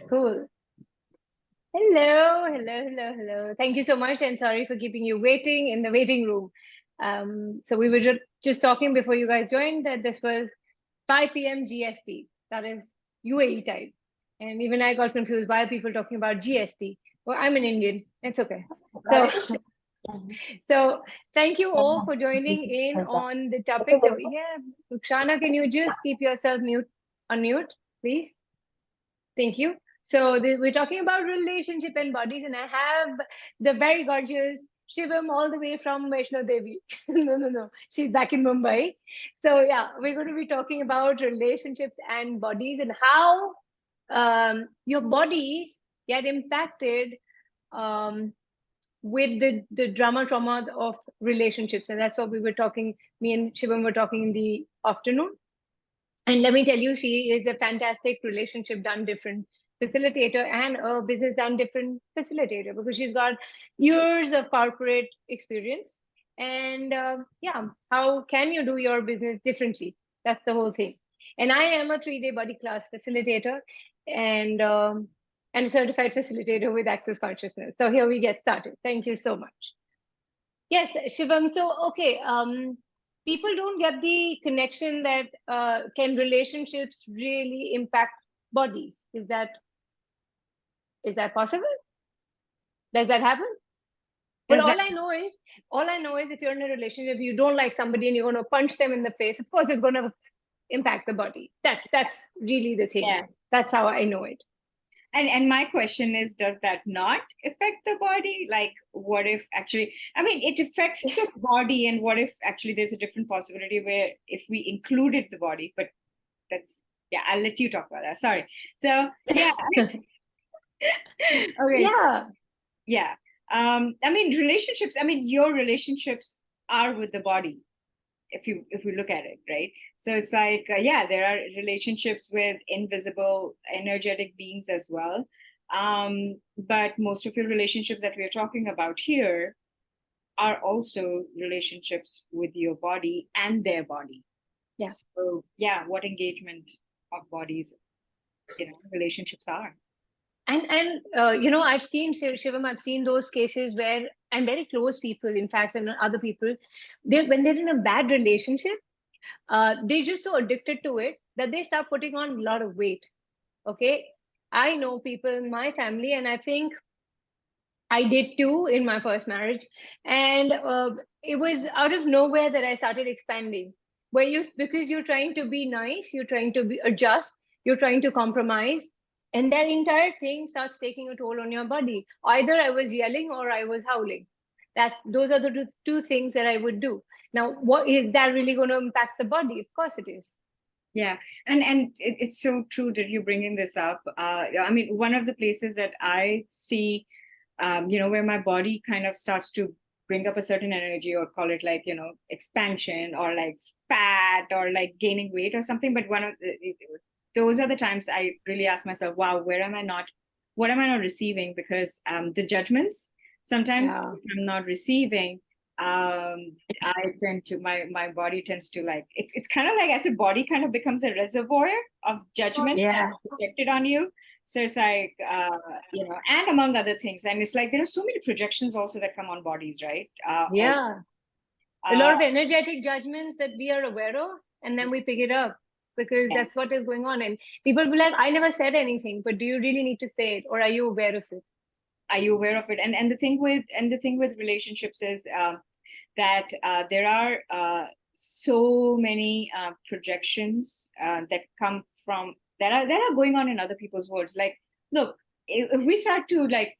Cool. Hello, hello, hello, hello. Thank you so much, and sorry for keeping you waiting in the waiting room. So we were just talking before you guys joined that this was 5 p.m. GST, that is UAE time. And even I got confused. Why are people talking about GST? Well, I'm an Indian. It's okay. So, so thank you all for joining in on the topic. Yeah, Rukhsana, can you just keep yourself on mute, please? Thank you. So we're talking about relationship and bodies, and I have the very gorgeous Shivam all the way from Vaishno Devi. No. She's back in Mumbai. So yeah, we're going to be talking about relationships and bodies and how your bodies get impacted um, with the drama trauma of relationships. And that's what we were talking, me and Shivam were talking in the afternoon. And let me tell you, she is a fantastic relationship done different facilitator and a business done different facilitator because she's got years of corporate experience. And yeah, how can you do your business differently? That's the whole thing. And I am a 3-day body class facilitator and a certified facilitator with Access Consciousness. So here we get started. Thank you so much. Yes, Shivam. So, okay, people don't get the connection that can relationships really impact bodies. Is that possible? Does that happen? Well, Does that, all I know is if you're in a relationship, you don't like somebody and you're going to punch them in the face. Of course, it's going to impact the body. That's really the thing. yeah. That's how I know it. And my question is, does that not affect the body? Like, what if actually, I mean, it affects the body, and what if actually there's a different possibility where if we included the body, but that's, yeah, I'll let you talk about that. Sorry. So, yeah. Okay. Yeah. Yeah. I mean, relationships, I mean, your relationships are with the body, if we look at it, right? So it's like, yeah, there are relationships with invisible energetic beings as well. But most of your relationships that we're talking about here are also relationships with your body and their body. Yeah. So yeah, what engagement of bodies, relationships are. And I've seen Shivam, I've seen those cases where and very close people, in fact, and other people, when they're in a bad relationship, they're just so addicted to it that they start putting on a lot of weight. Okay, I know people in my family, and I think I did too in my first marriage, and it was out of nowhere that I started expanding. Where you because you're trying to be nice, you're trying to be adjust, you're trying to compromise, and that entire thing starts taking a toll on your body. Either I was yelling or I was howling. Those are the two things that I would do. Now, what is that really going to impact the body? Of course, it is. Yeah, and it's so true that you're bringing this up. I mean, one of the places that I see, where my body kind of starts to bring up a certain energy, or call it like, expansion, or like fat, or like gaining weight or something. But those are the times I really ask myself, wow, what am I not receiving? Because the judgments, sometimes Yeah. if I'm not receiving, I tend to my body tends to, like, it's kind of like as a body kind of becomes a reservoir of judgment Yeah. projected on you. So it's like and among other things, and it's like there are so many projections also that come on bodies, right? Yeah. A Uh, lot of energetic judgments that we are aware of, and then we pick it up because yeah. that's what is going on. And people will be like, I never said anything, but do you really need to say it, or are you aware of it? Are you aware of it? And the thing with relationships is that there are so many projections that come from that are going on in other people's worlds. Like, look, if we start to, like,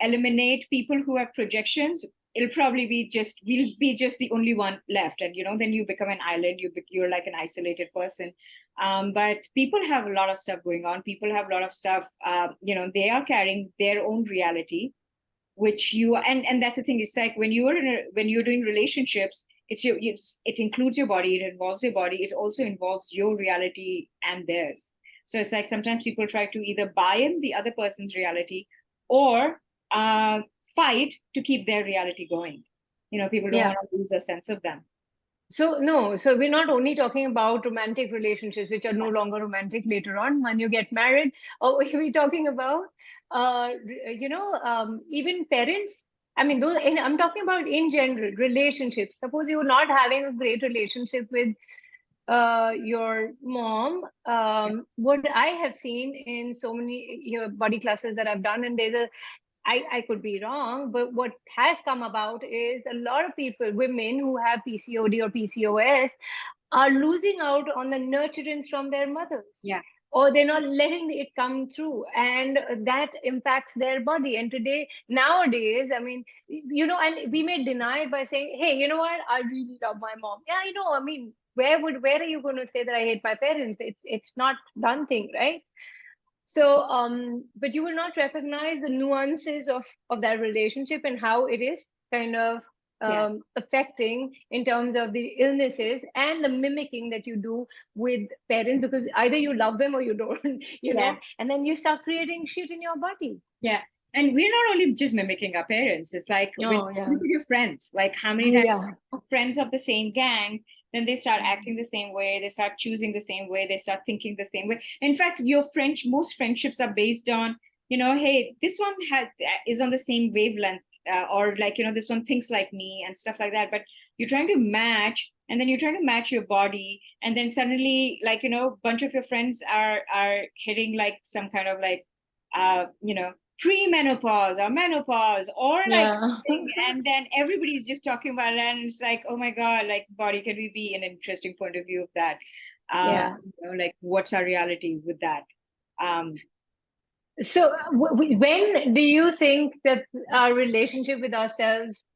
eliminate people who have projections, we'll be just the only one left, and then you become an island. You're like an isolated person. But people have a lot of stuff going on. People have a lot of stuff. They are carrying their own reality, which you and that's the thing. It's like when you're doing relationships, it includes your body, it involves your body, it also involves your reality and theirs. So it's like sometimes people try to either buy in the other person's reality, or fight to keep their reality going. People don't Yeah. want to lose a sense of them. So no, so we're not only talking about romantic relationships, which are no longer romantic later on when you get married, or we're talking about, even parents. I mean, I'm talking about in general relationships. Suppose you're not having a great relationship with your mom. Yeah. What I have seen in so many body classes that I've done, and I could be wrong, but what has come about is a lot of people, women who have PCOD or PCOS, are losing out on the nurturance from their mothers, Yeah. or they're not letting it come through, and that impacts their body. And nowadays, I mean, and we may deny it by saying, hey, you know what, I really love my mom. Yeah, I mean, where are you going to say that I hate my parents? It's not done thing, right? So, but you will not recognize the nuances of that relationship and how it is kind of Yeah. affecting in terms of the illnesses and the mimicking that you do with parents, because either you love them or you don't, Yeah. and then you start creating shit in your body. Yeah. And we're not only just mimicking our parents, it's like when Oh, you yeah. look at your friends, like how many times Yeah. friends of the same gang, then they start acting the same way, they start choosing the same way, they start thinking the same way. In fact, most friendships are based on, hey, this one is on the same wavelength, or like, this one thinks like me and stuff like that. But you're trying to match, and then you're trying to match your body, and then suddenly, like, bunch of your friends are hitting like some kind of like, uh, you know, pre-menopause or menopause or like Yeah. something, and then everybody's just talking about it, and it's like, oh my god, like, body, can we be an interesting point of view of that? Yeah. Like, what's our reality with that? um So, when do you think that our relationship with ourselves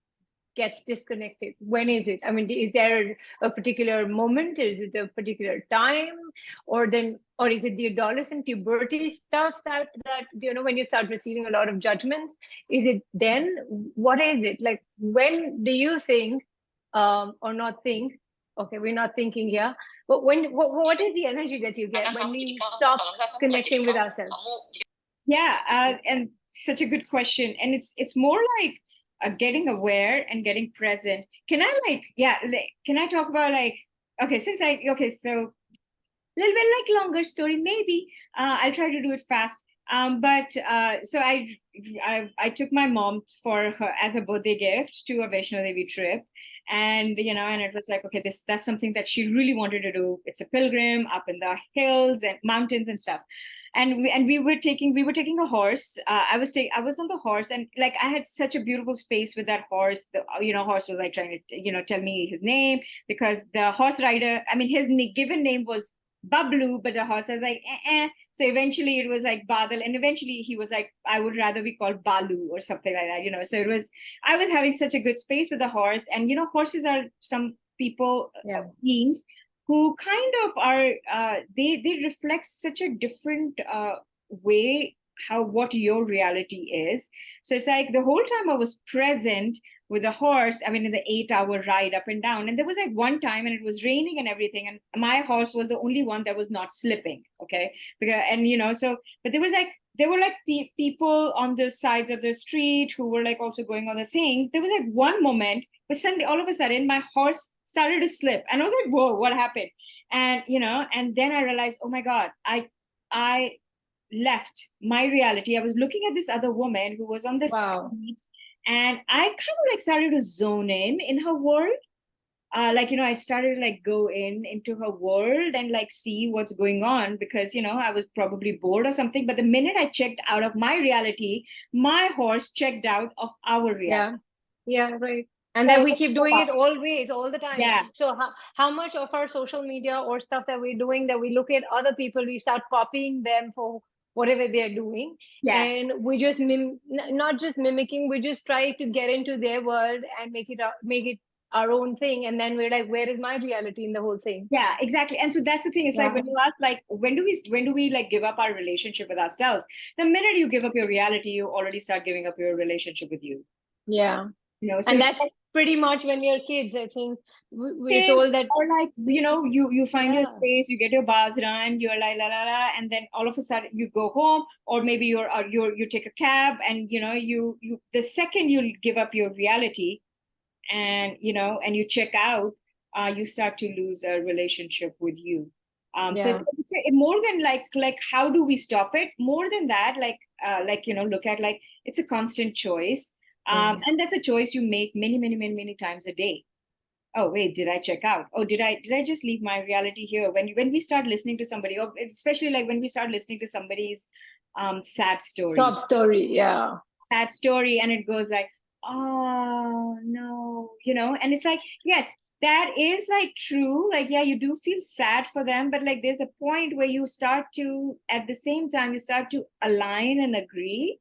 gets disconnected? When is it? I mean, is there a particular moment? Is it a particular time? Or is it the adolescent puberty stuff that when you start receiving a lot of judgments? Is it then? What is it? Like, when do you think, or not think? Okay, we're not thinking here. But what is the energy that you get when we stop connecting with ourselves? yeah, and such a good question, and it's more like getting aware and getting present. Can I like, yeah, can I talk about like, okay, so little bit like longer story maybe. I'll try to do it fast. But so I took my mom for her as a birthday gift to a Vaishno Devi trip, and and it was like, okay, that's something that she really wanted to do. It's a pilgrim up in the hills and mountains and stuff. And we were taking a horse. I was on the horse, and like I had such a beautiful space with that horse. The horse was like trying to tell me his name, because the horse rider, I mean, his given name was Bablu, but the horse was like, eh, eh. So eventually it was like Badal, and eventually he was like, I would rather be called Balu or something like that. So I was having such a good space with the horse, and horses are some people, Yeah. beings who kind of are, they reflect such a different way how what your reality is. So it's like the whole time I was present with the horse, I mean, in the 8 hour ride up and down. And there was like one time, and it was raining and everything, and my horse was the only one that was not slipping. Okay. Because, and so, but there were like people on the sides of the street who were like also going on the thing. There was like one moment, but suddenly all of a sudden my horse started to slip, and I was like, whoa, what happened? And and then I realized, oh my god, I left my reality. I was looking at this other woman who was on the Wow. street, and I kind of like started to zone in her world. Like, I started to like go into her world and like see what's going on, because I was probably bored or something. But the minute I checked out of my reality, my horse checked out of our reality. Yeah. Yeah, right. And So I then was we like, keep oh, doing wow. it always, all the time. Yeah. So how much of our social media or stuff that we're doing, that we look at other people, we start copying them for whatever they're doing. Yeah. And we just not just mimicking, we just try to get into their world and make it our own thing. And then we're like, where is my reality in the whole thing? Yeah, exactly. And so that's the thing. It's like Yeah. when you ask, like, when do we like give up our relationship with ourselves? The minute you give up your reality, you already start giving up your relationship with you. Yeah. So And it's that's like, pretty much when we are kids, I think we're kids, told that, or like, you find your yeah, space, you get your bars run, you're like la la la, and then all of a sudden you go home, or maybe you take a cab, and the second you give up your reality, and and you check out, you start to lose a relationship with you. So Yeah. more than like how do we stop it? More than that, like look at like it's a constant choice, Yeah. and that's a choice you make many, many, many, many times a day. Oh wait, did I check out? Oh, did I just leave my reality here? When we start listening to somebody, or especially like when we start listening to somebody's sad story, Sob story. Yeah. and it goes like, oh no, and it's like, yes, that is like true, like yeah, you do feel sad for them, but like there's a point where you start to, at the same time, you start to align and agree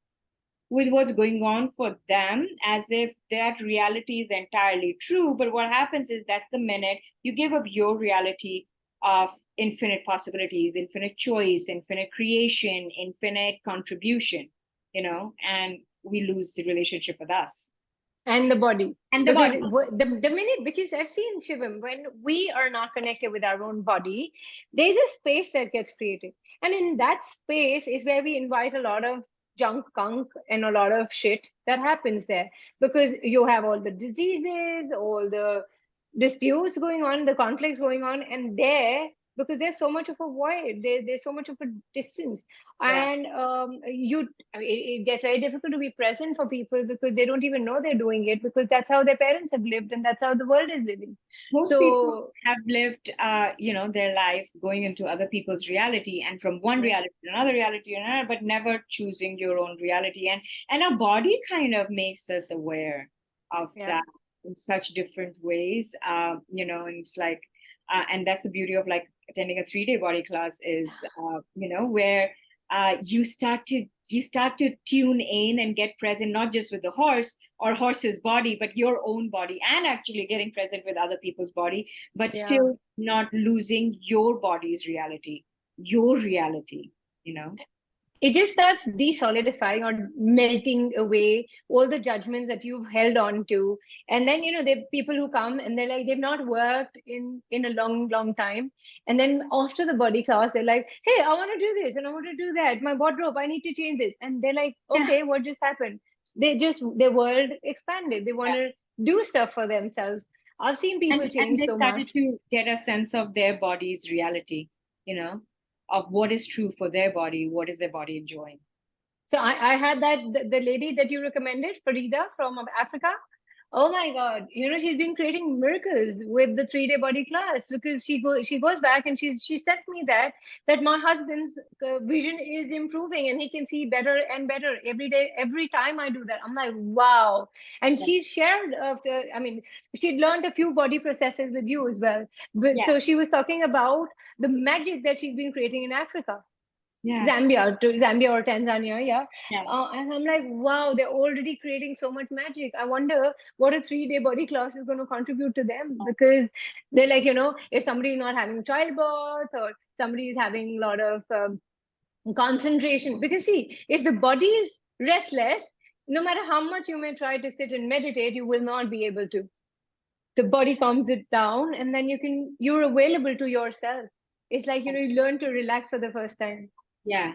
with what's going on for them, as if that reality is entirely true. But what happens is that's the minute you give up your reality of infinite possibilities, infinite choice, infinite creation, infinite contribution, and we lose the relationship with us And the body. and the Because body. the minute, because I've seen, Shivam, when we are not connected with our own body, there's a space that gets created. And in that space is where we invite a lot of junk, gunk, and a lot of shit that happens there. Because you have all the diseases, all the disputes going on, the conflicts going on, and there, because there's so much of a void, there's so much of a distance. Yeah. And I mean, it gets very difficult to be present for people because they don't even know they're doing it, because that's how their parents have lived and that's how the world is living. Most people So have lived their life going into other people's reality, and from one yeah, reality to another, but never choosing your own reality. And our body kind of makes us aware of yeah. that in such different ways. And it's like, and that's the beauty of like attending a 3-day body class is where you start to tune in and get present, not just with the horse or horse's body, but your own body, and actually getting present with other people's body, but Yeah. still not losing your body's reality, your reality, you know? It just starts desolidifying or melting away all the judgments that you've held on to. And then, there are people who come and they're like, they've not worked in a long, long time. And then after the body class, they're like, hey, I want to do this and I want to do that. My wardrobe, I need to change this. And they're like, Yeah, okay, what just happened? Their world expanded. They want yeah. to do stuff for themselves. I've seen people And change they so started much. to get a sense of their body's reality, you know, of what is true for their body, what is their body enjoying. So I had that the lady that you recommended, Farida from Africa. Oh my God! She's been creating miracles with the 3-day body class, because she goes back and she sent me that my husband's vision is improving and he can see better and better every day. Every time I do that, I'm like, wow! And Yeah, she's shared of the. I mean, she'd learned a few body processes with you as well. But yeah, so she was talking about the magic that she's been creating in Africa. yeah, Zambia or Tanzania, yeah. yeah. And I'm like, wow, they're already creating so much magic. I wonder what a 3-day body class is going to contribute to them, because they're like, if somebody is not having childbirth or somebody is having a lot of concentration, because see, if the body is restless, no matter how much you may try to sit and meditate, you will not be able to. The body calms it down, and then you're available to yourself. It's like, you learn to relax for the first time. Yeah.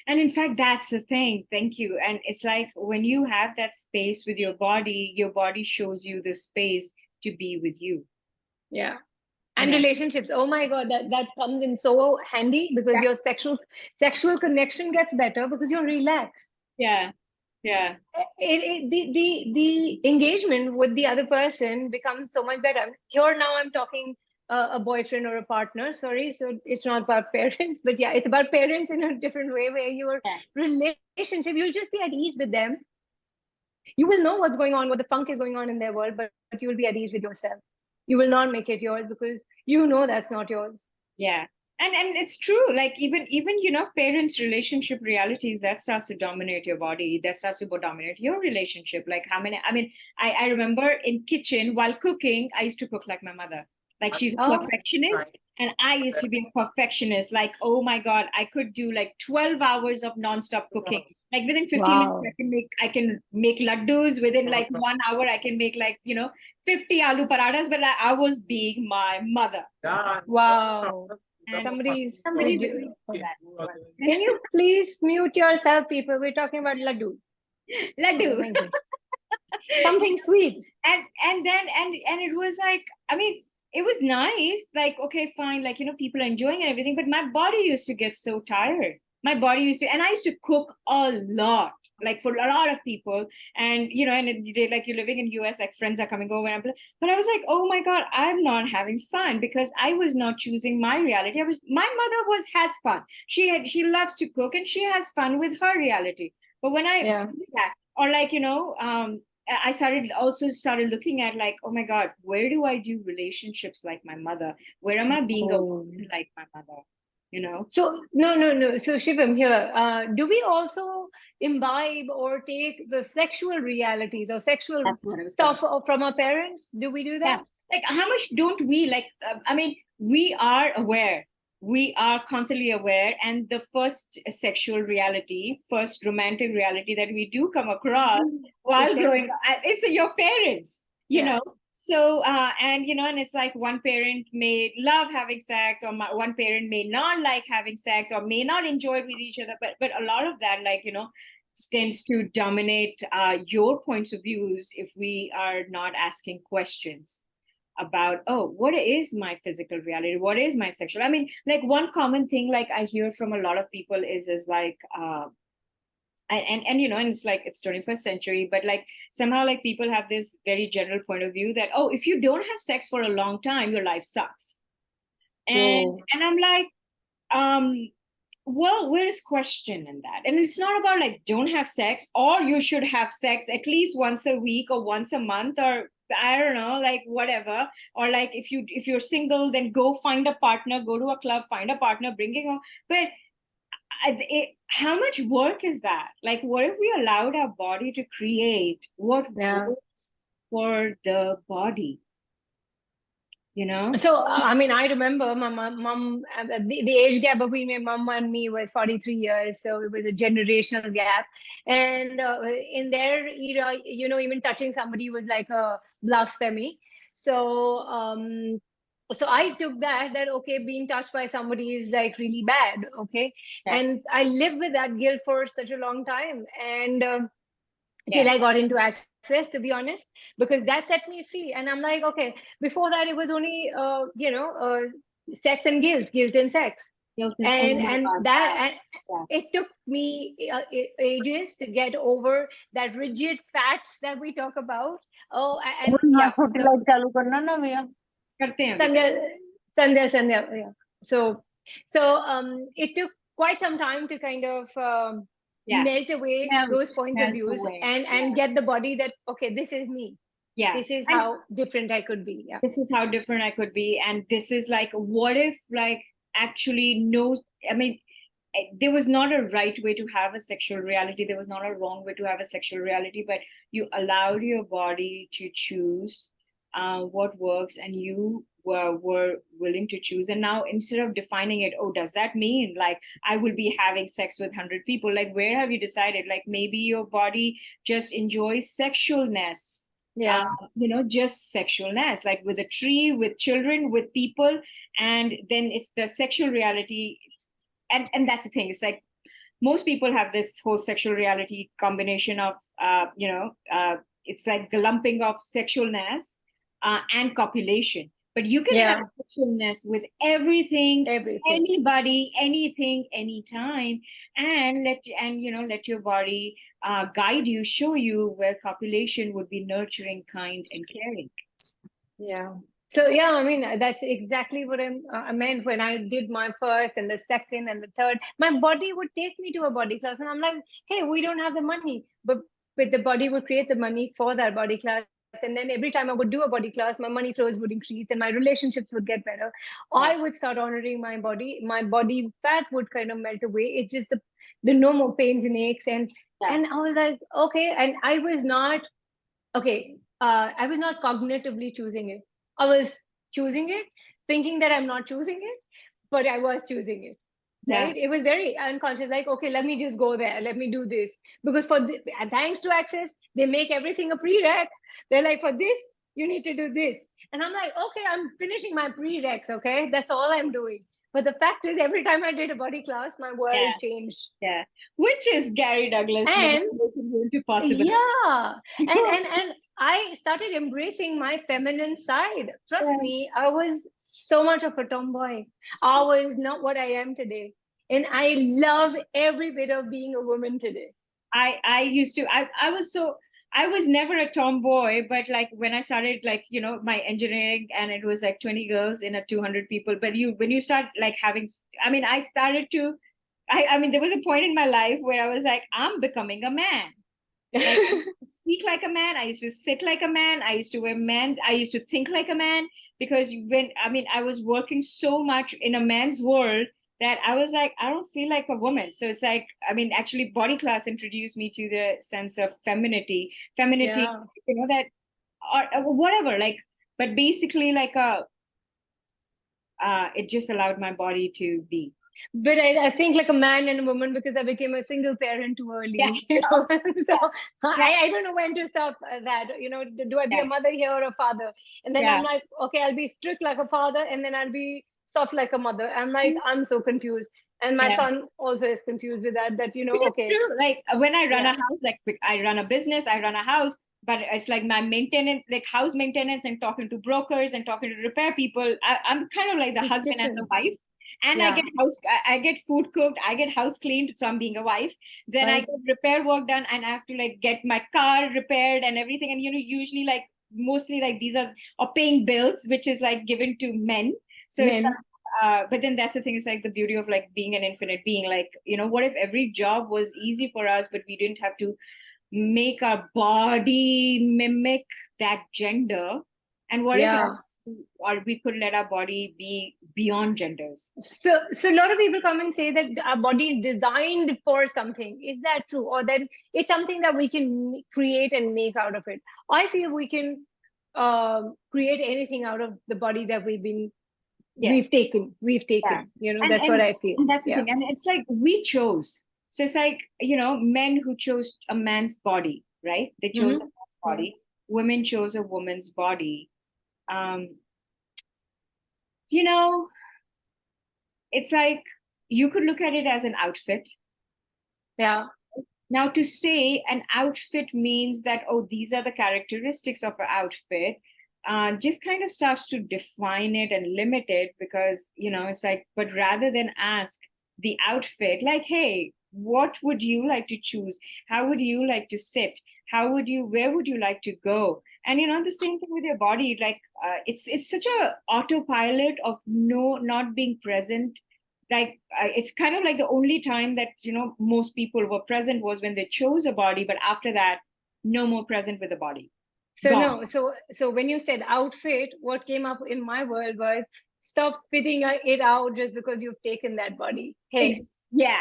And in fact, that's the thing. Thank you. And it's like when you have that space with your body shows you the space to be with you, Yeah. you And know? relationships, oh my God, that comes in so handy, because Yeah. your sexual connection gets better because you're relaxed. Yeah. Yeah. The engagement with the other person becomes so much better. Here now I'm talking a boyfriend or a partner, sorry, so it's not about parents, but yeah, it's about parents in a different way, where your Yeah. relationship, you'll just be at ease with them. You will know what's going on, what the funk is going on in their world, but you will be at ease with yourself. You will not make it yours, because that's not yours. Yeah. And it's true. Like even parents' relationship realities, that starts to dominate your body. That starts to dominate your relationship. Like how many? I mean, I remember in kitchen while cooking, I used to cook like my mother. Like she's a Oh, perfectionist, and I used to be a perfectionist. Like, oh my God, I could do like 12 hours of nonstop cooking. Like within 15 minutes, wow. I can make laddus. Within like 1 hour, I can make 50 aloo paradas. But I was being my mother. Wow. And Somebody's somebody's looking for that. Can you please mute yourself, people? We're talking about laddus. Okay, Laddu. thank you. Something sweet. And then and it was like, I mean, it was nice. Like, okay, fine. Like, people are enjoying and everything, but my body used to get so tired. My body used to, and I used to cook a lot, like for a lot of people. And, like you're living in US, like friends are coming over. But I was like, oh my God, I'm not having fun because I was not choosing my reality. My mother has fun. She loves to cook and she has fun with her reality. But when I do that, or like, I started looking at like, oh my God, where do I do relationships like my mother? Where am I being a Oh. woman like my mother? So no. So Shivam here, do we also imbibe or take the sexual realities or sexual That's what I was coming. stuff from our parents? Do we do Yeah. that? Like, how much don't we like? I mean, we are aware. We are constantly aware. And the first sexual reality, first romantic reality that we do come across His while growing parents. up, it's your parents, you Yeah. know. So, and it's like one parent may love having sex, or one parent may not like having sex, or may not enjoy it with each other. But a lot of that, like, tends to dominate your points of views if we are not asking questions about, oh, what is my physical reality, what is my sexual, I mean, like one common thing like I hear from a lot of people is like and it's like it's 21st century, but like somehow like people have this very general point of view that, oh, if you don't have sex for a long time, your life sucks. And I'm like, um well, where's question in that? And it's not about like don't have sex, or you should have sex at least once a week or once a month, or I don't know, like whatever. Or like if you're single, then go find a partner, go to a club, find a partner, bring it on. But how much work is that? Like, what if we allowed our body to create what Yeah. works for the body? You know? So, I mean, I remember my mom, the age gap between my mom and me was 43 years. So it was a generational gap. And in their era, even touching somebody was like a blasphemy. So, so I took that, okay, being touched by somebody is like really bad. Okay. Yeah. And I lived with that guilt for such a long time. And, Yeah. till I got into access, to be honest, because that set me free. And I'm like, okay, before that, it was only, sex and guilt and sex. Hilton, oh my And God, that, that. and Yeah. it took me ages to get over that rigid fat that we talk about. Oh, and अमन हाँ yeah, छोटी so light चालू करना ना भैया. करते हैं अभी Sandhya, Sandhya, yeah. So it took quite some time to kind of Yeah. melt away those points of Melt views away. and Yeah. get the body that, okay, this is me. Yeah. This is And how different I could be. Yeah. this is how different I could be. And this is like, what if, like, actually, no, I mean, there was not a right way to have a sexual reality. There was not a wrong way to have a sexual reality, but you allowed your body to choose what works, and you were willing to choose. And now, instead of defining it, oh, does that mean like I will be having sex with 100 people? Like, where have you decided? Like, maybe your body just enjoys sexualness, Yeah. just sexualness, like with a tree, with children, with people. And then it's the sexual reality. And that's the thing. It's like most people have this whole sexual reality combination of, it's like the lumping of sexualness and copulation. But you can have Yeah. sexualness with everything, Everything. anybody, anything, anytime, and let your body guide you, show you where copulation would be nurturing, kind, and caring. Yeah. So yeah, I mean that's exactly what I meant when I did my first and the second and the third. My body would take me to a body class, and I'm like, hey, we don't have the money, but the body would create the money for that body class, and then every time I would do a body class, my money flows would increase, and my relationships would get better. I Yeah. would start honoring my body. My body fat would kind of melt away. It just the no more pains and aches, Yeah. and I was like, okay, and I was not okay. I was not cognitively choosing it. I was choosing it, thinking that I'm not choosing it, but I was choosing it. Yeah. Right? It was very unconscious. Like, okay, let me just go there. Let me do this because thanks to Access, they make everything a prereq. They're like, for this, you need to do this, and I'm like, okay, I'm finishing my prereqs. Okay, that's all I'm doing. But the fact is, every time I did a body class, my world Yeah. changed. Yeah. Which is Gary Douglas And manipulating you into possibility. yeah, and I started embracing my feminine side. Trust Yeah. me, I was so much of a tomboy. I was not what I am today. And I love every bit of being a woman today. I used to I was never a tomboy, but like when I started like, my engineering, and it was like 20 girls in a 200 people, but when you start like having, I mean, I started to, I mean, there was a point in my life where I was like, I'm becoming a man. Like, I used to speak like a man, I used to sit like a man, I used to wear man, I used to think like a man, because when, I mean, I was working so much in a man's world that I was like, I don't feel like a woman. So it's like, I mean, actually body class introduced me to the sense of femininity, Yeah. that, or whatever, like, but basically like it just allowed my body to be. But I think like a man and a woman, because I became a single parent too Yeah. early, you know. So Yeah. I don't know when to stop that. You know, do I be a Yeah. mother here or a father? And then Yeah. I'm like, okay, I'll be strict like a father, and then I'll be soft like a mother. I'm like, I'm so confused. And my Yeah. son also is confused with that, that, you Which know, is okay, true. Like when I run a yeah, house, like I run a business, I run a house, but it's like my maintenance, like house maintenance and talking to brokers and talking to repair people. I'm kind of like the it's husband and the different. wife. And Yeah, I get food cooked, I get house cleaned, so I'm being a wife. Then I right. get repair work done, and I have to like get my car repaired and everything. And usually like mostly like these are or paying bills, which is like given to men. So it's Men. but then that's the thing, is like the beauty of like being an infinite being, like, what if every job was easy for us, but we didn't have to make our body mimic that gender? And what if Yeah. or we could let our body be beyond genders? So a lot of people come and say that our body is designed for something. Is that true? Or that it's something that we can create and make out of it? I feel we can create anything out of the body that Yes. we've Yeah. taken. You know, and that's what and I feel. and that's the Yeah. thing, and it's like we chose. So it's like, men who chose a man's body, right? They chose a Hmm. man's Yeah. body. Women chose a woman's body. um you know it's like you could look at it as an outfit. Yeah. Now, to say an outfit means that, oh, these are the characteristics of an outfit, just kind of starts to define it and limit it, because, it's like, but rather than ask the outfit, like, hey, what would you like to choose? How would you like to sit? Where would you like to go? And, the same thing with your body, like, it's such a autopilot of not being present. Like, it's kind of like the only time that most people were present was when they chose a body, but after that, no more present with the body. So Gone. no. So when you said outfit, what came up in my world was stop fitting it out just because you've taken that body. Hey, Yeah,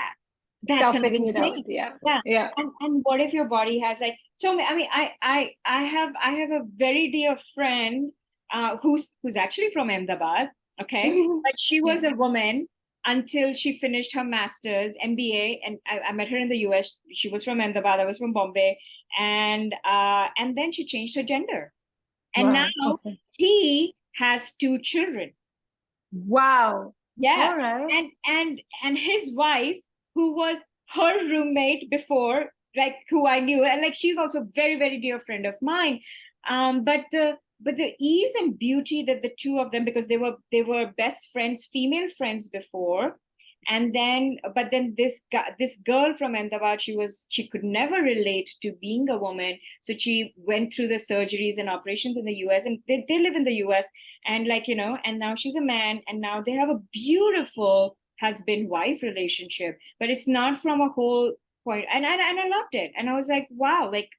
that's stop another fitting it out. thing. Yeah. Yeah. Yeah. And what if your body has like, so I mean, I have a very dear friend, who's actually from Ahmedabad. Okay, but she Yeah. was a woman until she finished her master's MBA, and I met her in the US. She was from Ahmedabad, I was from Bombay, and then she changed her gender, and Wow. now Okay. he has two children. Wow. Yeah. All right. And his wife, who was her roommate before, like, who I knew, and like she's also a very, very dear friend of mine. But the ease and beauty that the two of them, because they were best friends, female friends before. And then, but then this girl from Ahmedabad, she could never relate to being a woman, so she went through the surgeries and operations in the US, and they live in the US. And like, and now she's a man, and now they have a beautiful husband wife relationship, but it's not from a whole point. And I loved it, and I was like, wow, like,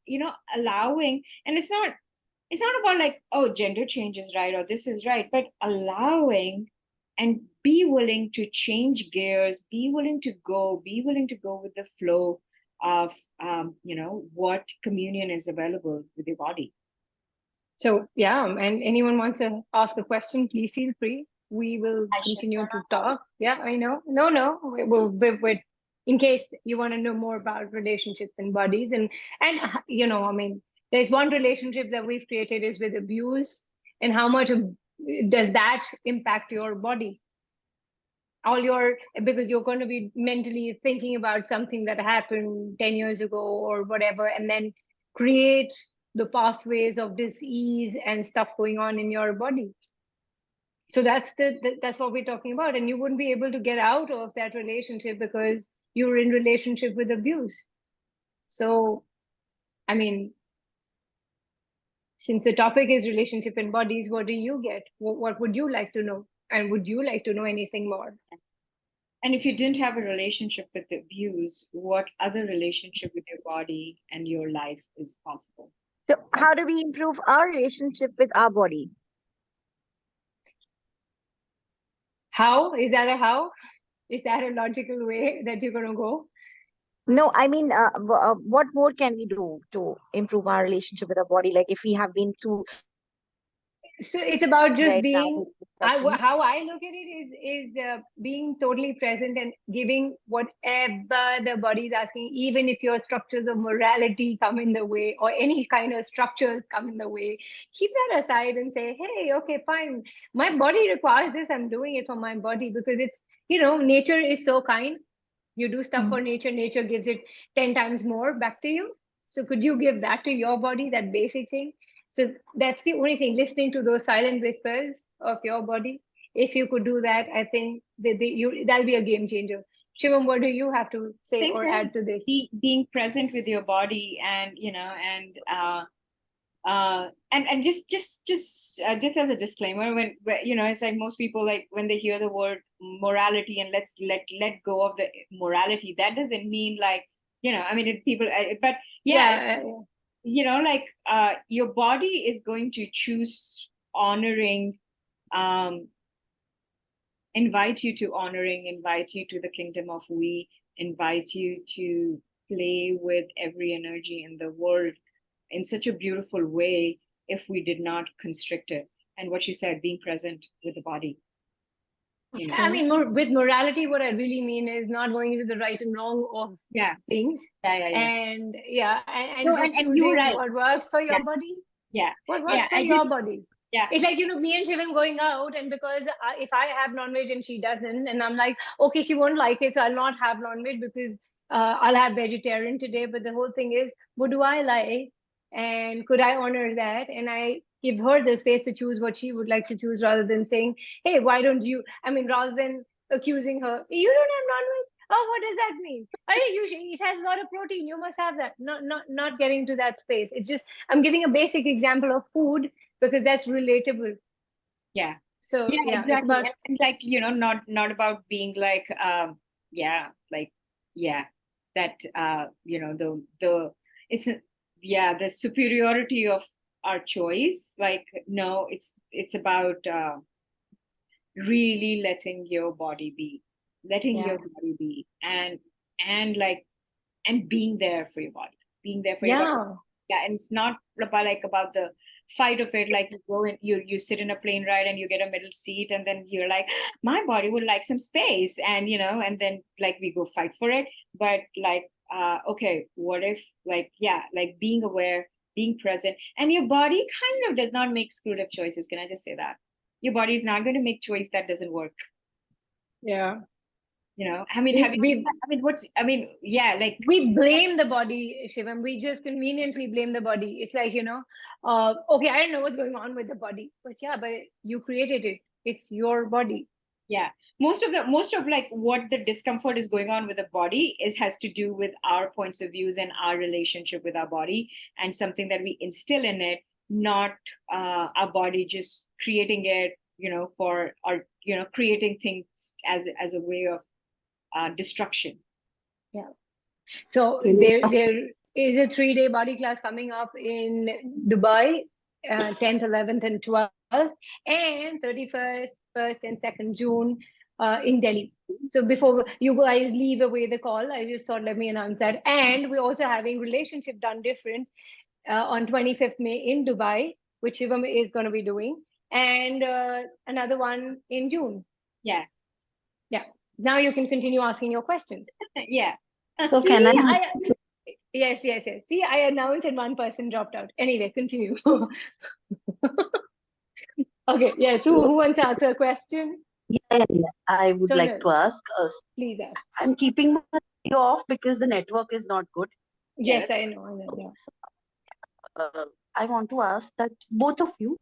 allowing. And it's not about like, oh, gender change is right or this is right, but allowing, and be willing to change gears, be willing to go with the flow of, what communion is available with your body. So yeah, and anyone wants to ask a question, please feel free. We will I should continue turn to on my. talk. Yeah, I know. No, no. We'll in case you want to know more about relationships and bodies, and I mean, there's one relationship that we've created is with abuse, and how much does that impact your body? because you're going to be mentally thinking about something that happened 10 years ago or whatever, and then create the pathways of disease and stuff going on in your body. So that's what we're talking about. And you wouldn't be able to get out of that relationship because you're in relationship with abuse. So, I mean, since the topic is relationship and bodies, what do you get? What would you like to know? And would you like to know anything more? And if you didn't have a relationship with the abuse, what other relationship with your body and your life is possible? So, how do we improve our relationship with our body? How? Is that a how? Is that a logical way that you're going to go? No, I mean, what more can we do to improve our relationship with our body? Like, if we have been through So it's about just right now being, with discussion. how I look at it is being totally present and giving whatever the body is asking, even if your structures of morality come in the way or any kind of structures come in the way, keep that aside and say, hey, okay, fine. My body requires this. I'm doing it for my body because it's, nature is so kind. You do stuff for nature, nature gives it 10 times more back to you. So could you give that to your body, that basic thing? So that's the only thing, listening to those silent whispers of your body. If you could do that, I think that'll be a game changer. Shivam, what do you have to say Same or thing. add to this? Being present with your body, and just as a disclaimer, when it's like most people, like when they hear the word morality and let's let go of the morality, that doesn't mean like, I mean people, but yeah, like your body is going to choose honoring, um invite you to honoring, invite you to the kingdom of we, invite you to play with every energy in the world in such a beautiful way if we did not constrict it. And what you said, being present with the body. I mean, with morality, what I really mean is not going into the right and wrong of things. And just choosing right. what works for your body. What works for your body. It's like, me and Shivam going out, and because if I have non-veg and she doesn't, and I'm like, okay, she won't like it, so I'll not have non-veg because I'll have vegetarian today. But the whole thing is, what do I like? And could I honor that? And I give her the space to choose what she would like to choose rather than saying, hey, why don't you? I mean, rather than accusing her, you don't have non-veg. Oh, what does that mean? It has a lot of protein. You must have that. Not getting to that space. It's just, I'm giving a basic example of food because that's relatable. So exactly. it's about, and like, not about being like, that it's the superiority of our choice. Like, no, it's about really letting your body be, your body be, and like, and being there for your body, your body. And it's not about the fight of it. Like, you go and you sit in a plane ride and you get a middle seat, and then you're like, my body would like some space, and and then like we go fight for it. But like, okay, what if, like, like being aware, being present, and your body kind of does not make screwed up choices. Can I just say that your body is not going to make choice that doesn't work? I mean, have you seen that? Like, we blame the body, Shivam. We just conveniently blame the body. It's like, okay, I don't know what's going on with the body, but you created it. It's your body. Most of like what the discomfort is going on with the body has to do with our points of views and our relationship with our body, and something that we instill in it, not our body just creating it, for our, creating things as a way of destruction. So there is a 3-day body class coming up in Dubai, 10th, 11th, and 12th, and 31st, 1st, and 2nd June in Delhi. So before you guys leave away the call, I just thought, let me announce that. And we're also having Relationship Done Different on 25th May in Dubai, which Shivam is going to be doing, and another one in June. Now you can continue asking your questions. So can I? Yes. See, I announced and one person dropped out. Anyway, continue. Okay. So who wants to answer a question? Yeah, I would like Sonal, to ask. please ask. I'm keeping my video off because the network is not good. Yeah, Yes, I know. Yeah. So, I want to ask that both of you,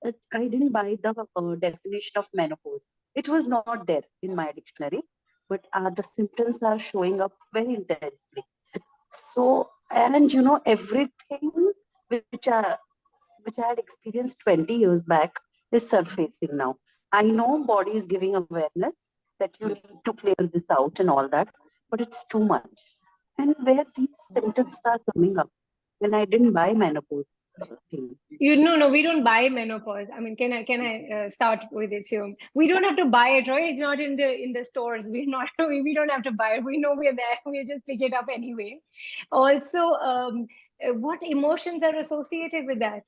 that I didn't buy the definition of menopause. It was not there in my dictionary, but the symptoms are showing up very intensely. So, and everything which I which I had experienced 20 years back is surfacing now. I know body is giving awareness that you need to clear this out and all that, but it's too much. And where these symptoms are coming up when I didn't buy menopause thing. No, we don't buy menopause. I mean, can I start with it, Shivam? We don't have to buy it, right? It's not in the stores. We're not. We don't have to buy it. We know we're there. We just pick it up anyway. Also, what emotions are associated with that?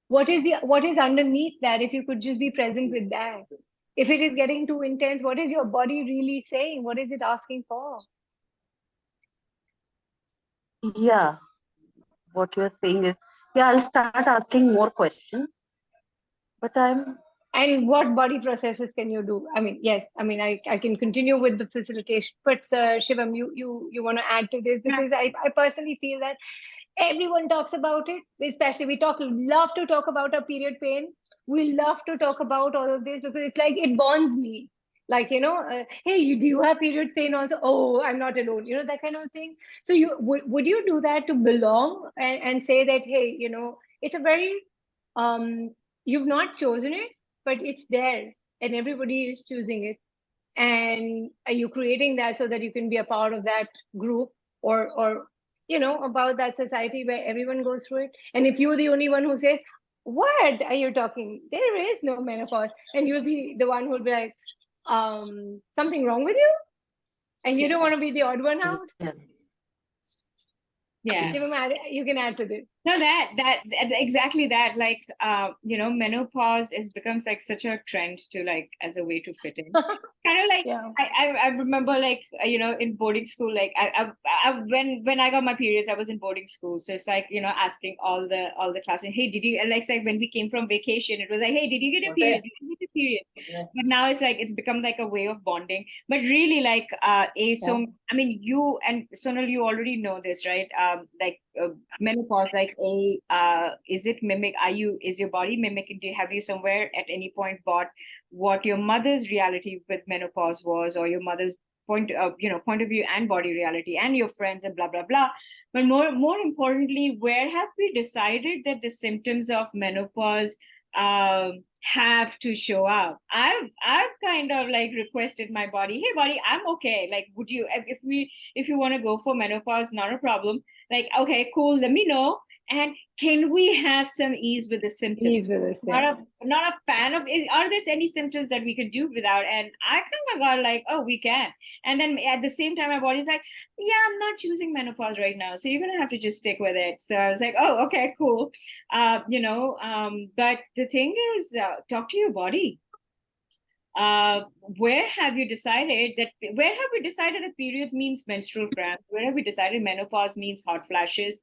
What is underneath that? If you could just be present with that. If it is getting too intense, what is your body really saying? What is it asking for? Yeah, what you're saying is, yeah, I'll start asking more questions, but I'm, And what body processes can you do? I mean, yes, I mean, I can continue with the facilitation, but Shivam, you want to add to this? yeah, Because I personally feel that everyone talks about it, especially love to talk about our period pain. We love to talk about all of this because it's like it bonds me. Like, hey, do you have period pain also? Oh, I'm not alone, that kind of thing. So would you do that to belong and say that, hey, it's a very you've not chosen it, but it's there and everybody is choosing it. And are you creating that so that you can be a part of that group, or about that society where everyone goes through it? And if you're the only one who says, what are you talking, there is no menopause, and you'll be the one who'll be like, something wrong with you, and you don't want to be the odd one out. yeah, yeah. Shivam, you can add to this. No, exactly that. Like, menopause is becomes like such a trend to like as a way to fit in. Kind of like Yeah. I remember like in boarding school, like when I got my periods, I was in boarding school, so it's like asking all the classmates, hey, did you, and like it's like when we came from vacation, it was like, hey, did you get a period? Did you get a period? But now it's like it's become like a way of bonding. But really, like so I mean, you and Sonal, you already know this, right? Like menopause, like is it mimic? Is your body mimicking? Have you somewhere at any point bought what your mother's reality with menopause was, or your mother's point of view and body reality, and your friends and blah blah blah? But more importantly, where have we decided that the symptoms of menopause have to show up? I've kind of like requested my body, hey body, I'm okay, like would you, if you want to go for menopause, not a problem, like okay cool, let me know, and can we have some ease with the symptoms? Ease with this, yeah. Not a fan of are there any symptoms that we could do without? And I kind of got like, oh, we can. And then at the same time my body's like, yeah, I'm not choosing menopause right now, so you're gonna have to just stick with it. So I was like, oh, okay, cool. But the thing is, talk to your body. Where have we decided that periods means menstrual cramps? Where have we decided menopause means hot flashes,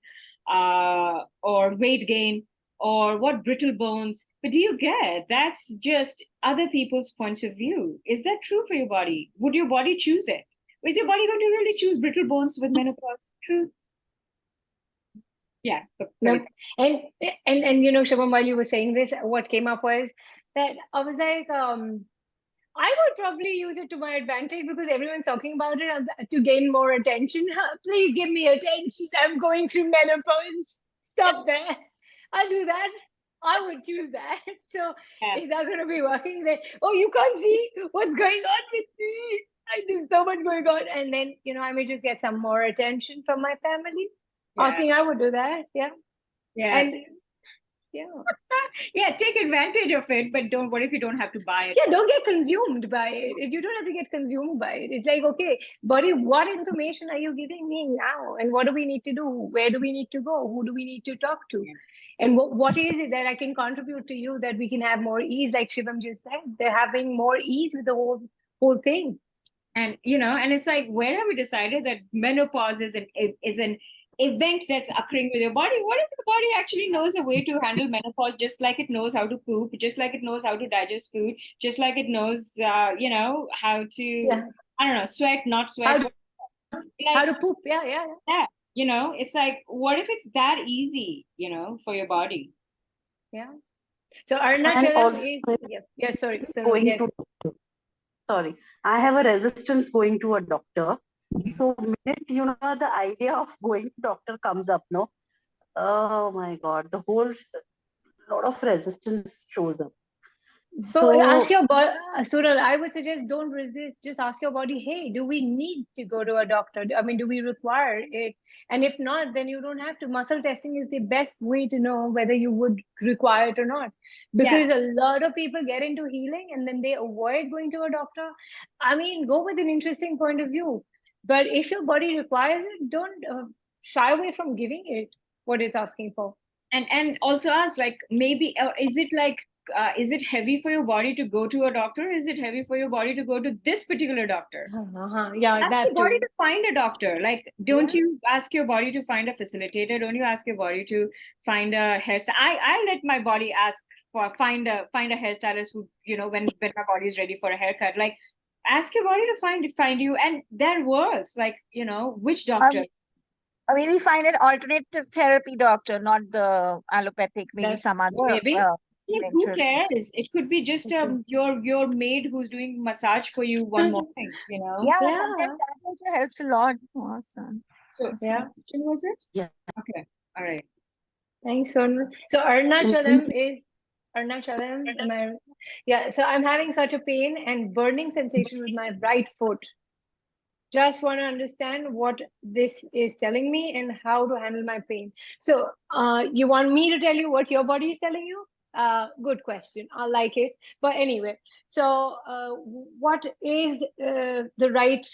or weight gain, or what, brittle bones? But do you get, that's just other people's points of view. Is that true for your body? Would your body choose it? Is your body going to really choose brittle bones with menopause? True. Yeah. No. And Shivam, while you were saying this, what came up was that I was like, I would probably use it to my advantage because everyone's talking about it to gain more attention. Please give me attention. I'm going through menopause. Stop there. I'll do that. I would choose that. So Yeah. is that going to be working? Like, oh, you can't see what's going on with me. There's so much going on. And then, I may just get some more attention from my family. Yeah. I think I would do that. Yeah. Yeah. And yeah. Yeah, take advantage of it, but don't, what if you don't have to buy it? Yeah, don't get consumed by it. You don't have to get consumed by it. It's like, okay, buddy, what information are you giving me now? And what do we need to do? Where do we need to go? Who do we need to talk to? Yeah. And what is it that I can contribute to you that we can have more ease? Like Shivam just said, they're having more ease with the whole thing. And and it's like, where have we decided that menopause is an event that's occurring with your body. What if the body actually knows a way to handle menopause, just like it knows how to poop, just like it knows how to digest food, just like it knows, how to, Yeah. I don't know, sweat, not How sweat. how Like, to poop? Yeah, yeah, yeah, it's like, what if it's that easy, for your body? yeah. So And Arnachalam also is, yeah, yeah. Sorry, Sonal. going Yes. to, sorry, I have a resistance going to a doctor. So minute, the idea of going to doctor comes up, no? Oh my God, the whole lot of resistance shows up. So ask So your body, Sural, I would suggest don't resist. Just ask your body, hey, do we need to go to a doctor? I mean, do we require it? And if not, then you don't have to. Muscle testing is the best way to know whether you would require it or not. Yeah. Because a lot of people get into healing and then they avoid going to a doctor. I mean, go with an interesting point of view. But if your body requires it, don't shy away from giving it what it's asking for. And also ask, like, maybe, is it like, is it heavy for your body to go to a doctor? Is it heavy for your body to go to this particular doctor? Yeah, Ask that your body too. to find a doctor. Like, don't you ask your body to find a facilitator? Don't you ask your body to find a hairstyle? I let my body ask for find a hairstylist who, when my body is ready for a haircut. Like, ask your body to find you, and there works. Like, which doctor? Or maybe find an alternative therapy doctor, not the allopathic, maybe That's some other maybe. Like, who conventional. cares? It could be just your maid who's doing massage for you one morning, Yeah, Yeah, sometimes that also helps a lot. Awesome. So, yeah. was it? yeah. Okay. All right. Thanks, Sonal. So Arnachalam, am I? Yeah. So I'm having such a pain and burning sensation with my right foot. Just want to understand what this is telling me and how to handle my pain. So, you want me to tell you what your body is telling you? Good question. I like it. But anyway, so what is the right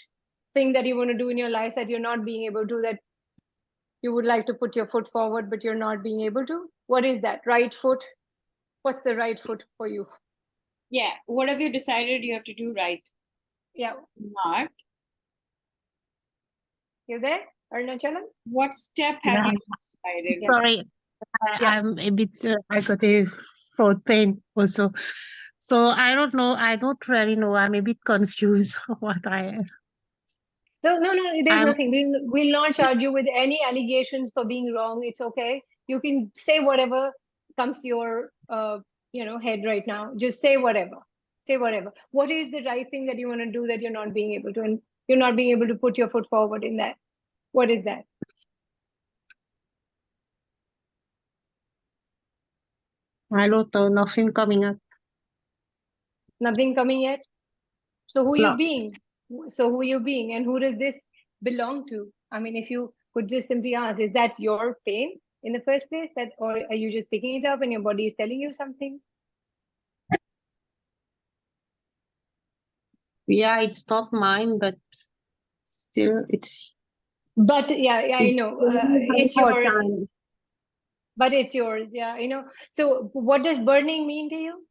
thing that you want to do in your life that you're not being able to, that you would like to put your foot forward, but you're not being able to? What is that? Right foot? What's the right foot for you? Yeah. What have you decided you have to do right? Yeah. Not. You there, Arnachalam? What step have Yeah, you decided? Yeah. sorry, Yeah. I'm a bit, I got a throat pain also. So I don't know. I don't really know. I'm a bit confused what So no, there's I'm. nothing. We'll not charge you with any allegations for being wrong. It's okay. You can say whatever comes to your head right now. Just say whatever. Say whatever. What is the right thing that you want to do that you're not being able to, and you're not being able to put your foot forward in that? What is that? I don't know. Nothing coming up. Nothing coming yet. So who you No. being? So who you being, and who does this belong to? I mean, if you could just simply ask, is that your pain in the first place? That, or are you just picking it up and your body is telling you something? Yeah, it's not mine, but still, But yeah, I it's know, giving me very it's hard yours. time. But it's yours. Yeah, So what does burning mean to you?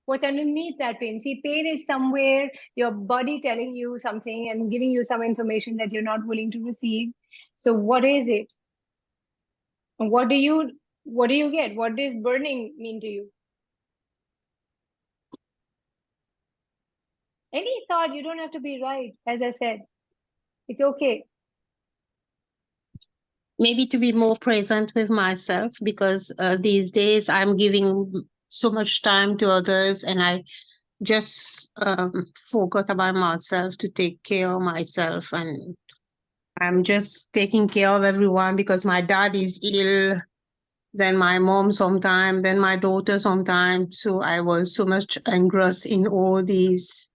What's underneath that pain? See, pain is somewhere your body telling you something and giving you some information that you're not willing to receive. So what is it? And what do you get? What does burning mean to you? Any thought, you don't have to be right, as I said. It's okay. Maybe to be more present with myself, because these days I'm giving so much time to others, and I just forgot about myself to take care of myself, and I'm just taking care of everyone because my dad is ill, then my mom sometime, then my daughter sometime. So I was so much engrossed in all these.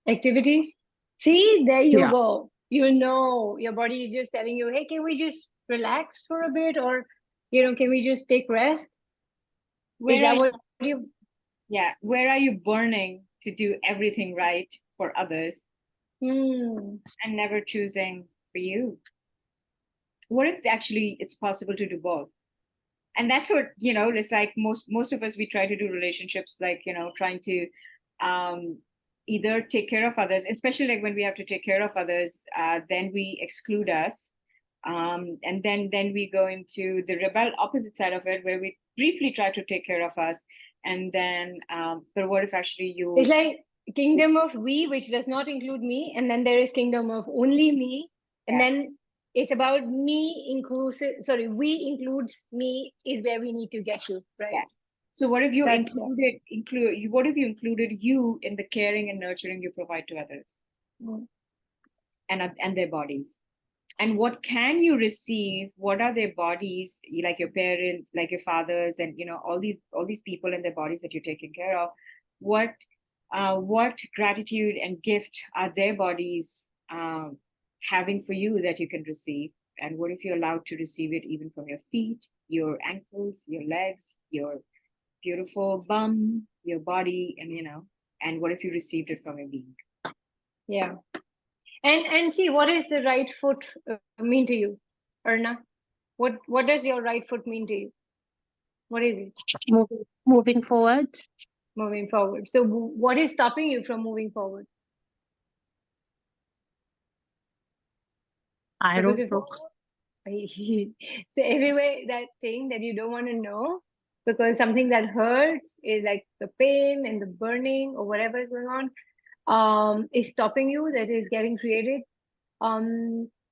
Activities. See, there you Yeah. go. Your body is just telling you, hey, can we just relax for a bit? Or, can we just take rest? Is Where that are what you? Yeah. Where are you burning to do everything right for others Hmm. and never choosing for you? What if actually it's possible to do both? And that's what, it's like, most of us, we try to do relationships, like, trying to, um either take care of others, especially like when we have to take care of others, then we exclude us. And then we go into the rebel opposite side of it, where we briefly try to take care of us. And then, but what if actually you... It's like kingdom of we, which does not include me. And then there is kingdom of only me. And then it's about me inclusive. Sorry, we includes me is where we need to get to, right? Yeah. So what if you what if you included you in the caring and nurturing you provide to others, and their bodies? And what can you receive? What are their bodies, like your parents, like your fathers, and all these people and their bodies that you're taking care of? What gratitude and gift are their bodies having for you that you can receive? And what if you're allowed to receive it even from your feet, your ankles, your legs, your beautiful bum, your body, and what if you received it from a being? Yeah. And see, what is the right foot mean to you, Arna? What does your right foot mean to you? What is it? Moving forward. Moving forward. So what is stopping you from moving forward? I don't know. So everywhere that thing that you don't want to know, because something that hurts is like the pain and the burning or whatever is going on, is stopping you, that is getting created.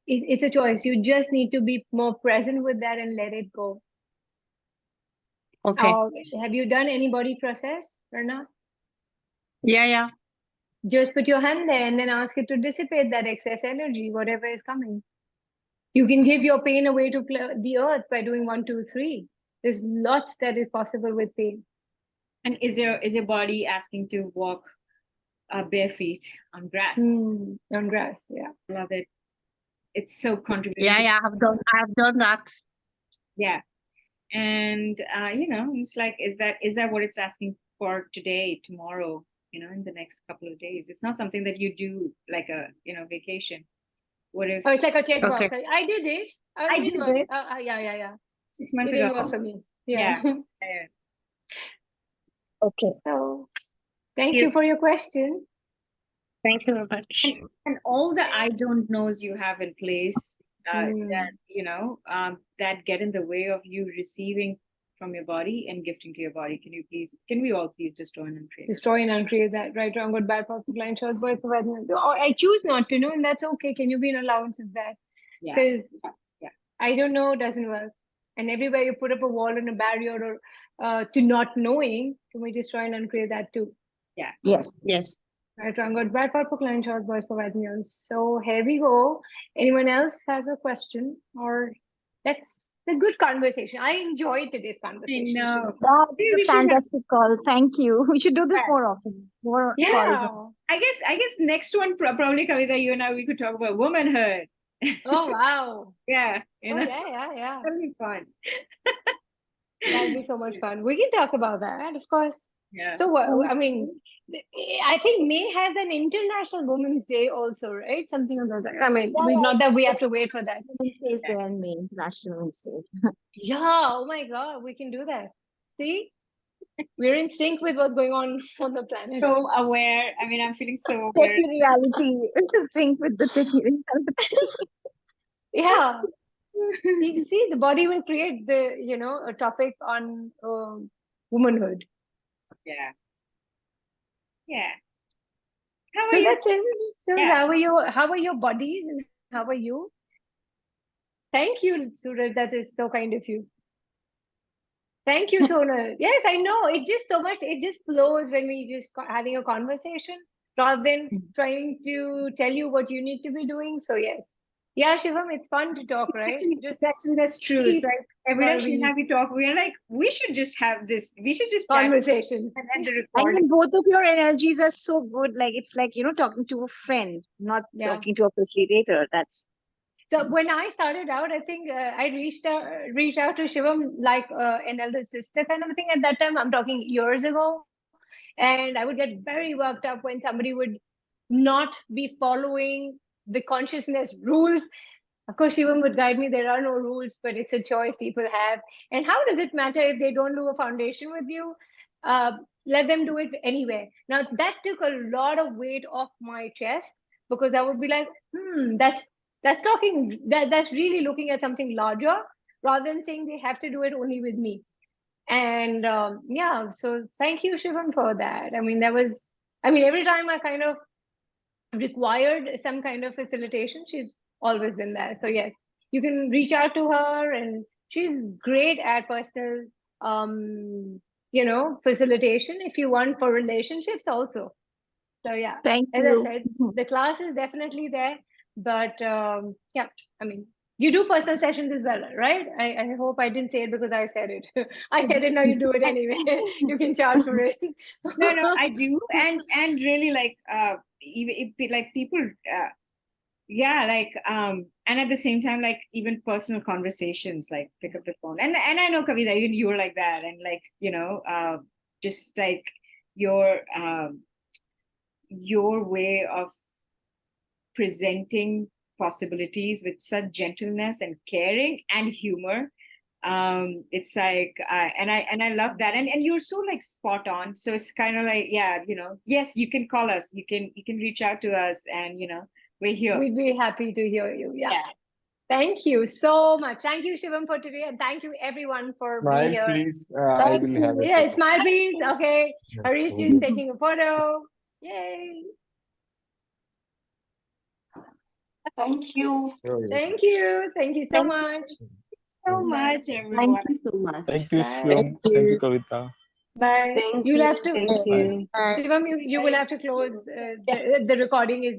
It's a choice. You just need to be more present with that and let it go. Okay. Have you done any body process or not? Yeah. Just put your hand there and then ask it to dissipate that excess energy, whatever is coming. You can give your pain away to the earth by doing 1, 2, 3. There's lots that is possible with pain. And is your body asking to walk bare feet on grass? On grass, yeah. Love it. It's so contributing. Yeah, I have done that. Yeah. And it's like, is that what it's asking for today, tomorrow, in the next couple of days? It's not something that you do like a vacation. What if... Oh, it's like a checkbox. Okay. I did this. I did work. this. Yeah. 6 months it ago. didn't work for me. Yeah. Okay. So thank you for your question. Thank you very much. And all the I don't knows you have in place that get in the way of you receiving from your body and gifting to your body. Can we all please destroy and uncreate? Destroy and uncreate that. Right, wrong, good, bad, perfect, blind, short, boy, I choose not to know, and that's okay. Can you be an allowance of that? Because I don't know doesn't work. And everywhere you put up a wall and a barrier or to not knowing, can we destroy and uncreate that too? Yeah. Yes. Right, wrong, good, bad, perfect, blind, short, boys, provide me. So here we go. Anyone else has a question? Or that's a good conversation. I enjoyed today's conversation. I know. That is a fantastic call. Thank you. We should do this more often. More calls. I guess next one probably, Kavita, you and I, we could talk about womanhood. Oh wow. Yeah. Yeah. That'll be fun. That'll be so much fun. We can talk about that, of course. Yeah. So I mean, I think May has an International Women's Day also, right? Something about that. I mean, not that we have to wait for that. Women's Day is there in May, International Women's Day. Yeah. Oh my God, we can do that. See, we're in sync with what's going on the planet. So aware. I mean, I'm feeling so aware. Reality. In sync with the reality. Yeah. You see, the body will create a topic on womanhood. Yeah. So that's it. So how are your bodies and how are you? Thank you, Suraj. That is so kind of you. Thank you, Sona. Yes, I know. It just flows when we just having a conversation rather than trying to tell you what you need to be doing. So yes. Yeah, Shivam, it's fun to talk, right? Actually, that's true. It's like every time we have you talk, we're like, we should just have this. We should just conversations. And then both of your energies are so good. Like it's like talking to a friend, not talking to a facilitator. That's so. When I started out, I think I reached out to Shivam like an elder sister kind of a thing. At that time, I'm talking years ago, and I would get very worked up when somebody would not be following the consciousness rules. Of course, Shivam would guide me. There are no rules, but it's a choice people have. And how does it matter if they don't do a foundation with you? let them do it anywhere. Now that took a lot of weight off my chest, because I would be like, that's really looking at something larger, rather than saying they have to do it only with me. And yeah, so thank you, Shivam, for that. I mean, every time I kind of required some kind of facilitation, she's always been there. So yes, you can reach out to her, and she's great at personal facilitation if you want for relationships also. So yeah, Thank as I you. said, the class is definitely there. But yeah, I mean, you do personal sessions as well, right? I hope I didn't say it because I said it. I said it, now you do it anyway. You can charge for it. No, I do. And really, like, even if like people, yeah, like, and at the same time, like, even personal conversations, like, pick up the phone. And I know, Kavita, even you were like that. And like, just like your way of presenting possibilities with such gentleness and caring and humor, it's like, and I love that. And you're so like spot on. So it's kind of like, yeah, yes, you can call us, you can reach out to us, and we're here. We'd be happy to hear you. Yeah. Thank you so much. Thank you, Shivam, for today, and thank you everyone for being here. Please, I will have it. Yeah, smile, please. Okay, Harish is Yes. taking a photo. Yay! Thank you. Sure. Thank you. Thank you so much. So much, everyone. Thank you so much. Thank you, Bye. Shivam. Thank you, Kavita. Bye. Thank You'll you. have to, Thank you. Shivam, you will have to close. The recording is